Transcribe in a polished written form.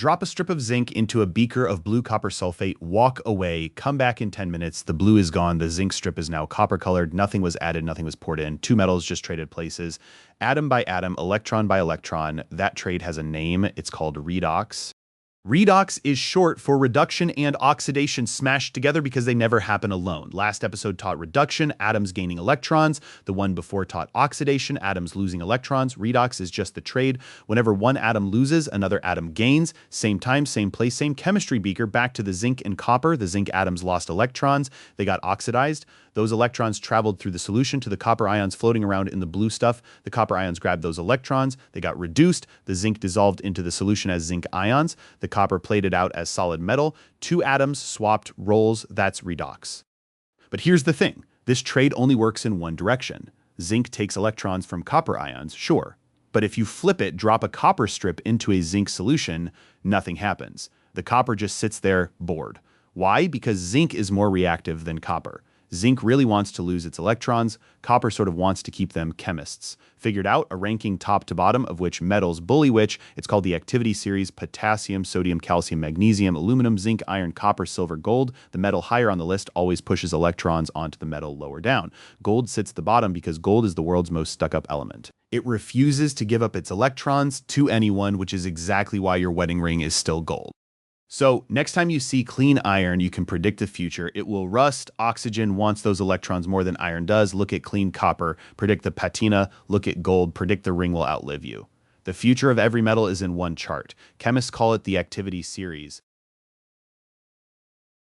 Drop a strip of zinc into a beaker of blue copper sulfate, walk away, come back in 10 minutes, the blue is gone, the zinc strip is now copper colored, nothing was added, nothing was poured in, two metals just traded places. Atom by atom, electron by electron, that trade has a name, it's called redox. Redox is short for reduction and oxidation smashed together because they never happen alone. Last episode taught reduction, atoms gaining electrons. The one before taught oxidation, atoms losing electrons. Redox is just the trade. Whenever one atom loses, another atom gains. Same time, same place, same chemistry beaker. Back to the zinc and copper. The zinc atoms lost electrons. They got oxidized. Those electrons traveled through the solution to the copper ions floating around in the blue stuff. The copper ions grabbed those electrons. They got reduced. The zinc dissolved into the solution as zinc ions. The copper plated out as solid metal. Two atoms swapped roles. That's redox. But here's the thing. This trade only works in one direction. Zinc takes electrons from copper ions, sure. But if you flip it, drop a copper strip into a zinc solution, nothing happens. The copper just sits there bored. Why? Because zinc is more reactive than copper. Zinc really wants to lose its electrons. Copper sort of wants to keep them. Chemists figured out a ranking top to bottom of which metals bully which. It's called the activity series: potassium, sodium, calcium, magnesium, aluminum, zinc, iron, copper, silver, gold. The metal higher on the list always pushes electrons onto the metal lower down. Gold sits at the bottom because gold is the world's most stuck-up element. It refuses to give up its electrons to anyone, which is exactly why your wedding ring is still gold. So next time you see clean iron, you can predict the future. It will rust. Oxygen wants those electrons more than iron does. Look at clean copper, predict the patina. Look at gold, predict the ring will outlive you. The future of every metal is in one chart. Chemists call it the activity series.